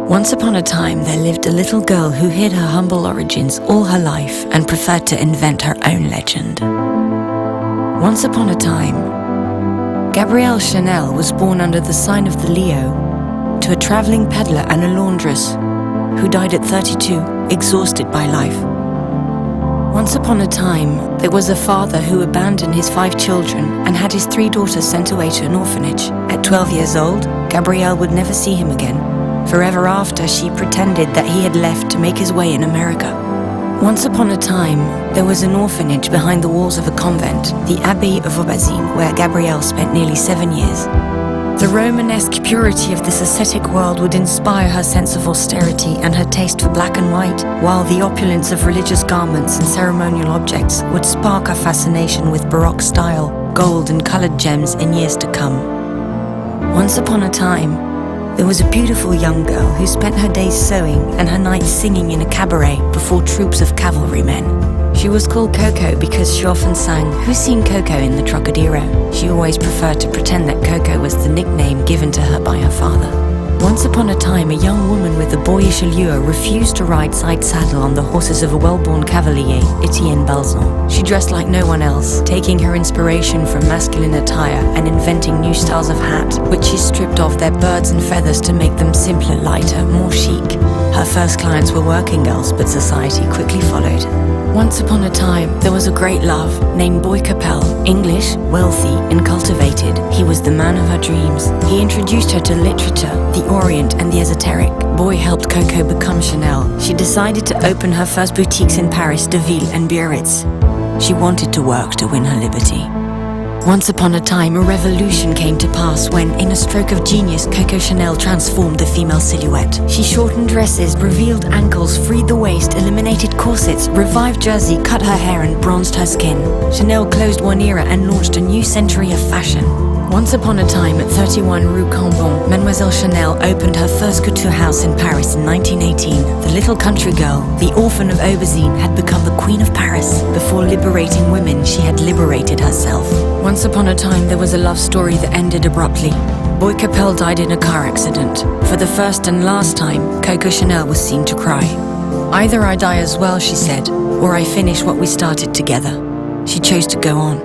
Once upon a time, there lived a little girl who hid her humble origins all her life and preferred to invent her own legend. Once upon a time, Gabrielle Chanel was born under the sign of the Leo to a traveling peddler and a laundress who died at 32, exhausted by life. Once upon a time, there was a father who abandoned his 5 children and had his 3 daughters sent away to an orphanage. At 12 years old, Gabrielle would never see him again. Forever after, she pretended that he had left to make his way in America. Once upon a time, there was an orphanage behind the walls of a convent, the Abbey of Aubazine, where Gabrielle spent nearly 7 years. The Romanesque purity of this ascetic world would inspire her sense of austerity and her taste for black and white, while the opulence of religious garments and ceremonial objects would spark her fascination with Baroque style, gold and colored gems in years to come. Once upon a time, there was a beautiful young girl who spent her days sewing and her nights singing in a cabaret before troops of cavalrymen. She was called Coco because she often sang, "Who's seen Coco in the Trocadero?" She always preferred to pretend that Coco was the nickname given to her by her father. Once upon a time, a young woman with a boyish allure refused to ride side-saddle on the horses of a well-born cavalier, Etienne Balzan. She dressed like no one else, taking her inspiration from masculine attire and inventing new styles of hat, which she stripped off their birds and feathers to make them simpler, lighter, more chic. Her first clients were working girls, but society quickly followed. Once upon a time, there was a great love named Boy Capel. English, wealthy, and cultivated, he was the man of her dreams. He introduced her to literature, the Orient, and the esoteric. Boy helped Coco become Chanel. She decided to open her first boutiques in Paris, Deauville, and Biarritz. She wanted to work to win her liberty. Once upon a time, a revolution came to pass when, in a stroke of genius, Coco Chanel transformed the female silhouette. She shortened dresses, revealed ankles, freed the waist, eliminated corsets, revived jersey, cut her hair and bronzed her skin. Chanel closed one era and launched a new century of fashion. Once upon a time, at 31 Rue Cambon, Mademoiselle Chanel opened her first couture house in Paris in 1918. The little country girl, the orphan of Aubazine, had become the queen of Paris. Before liberating women, she had liberated herself. Once upon a time, there was a love story that ended abruptly. Boy Capel died in a car accident. For the first and last time, Coco Chanel was seen to cry. "Either I die as well," she said, "or I finish what we started together." She chose to go on.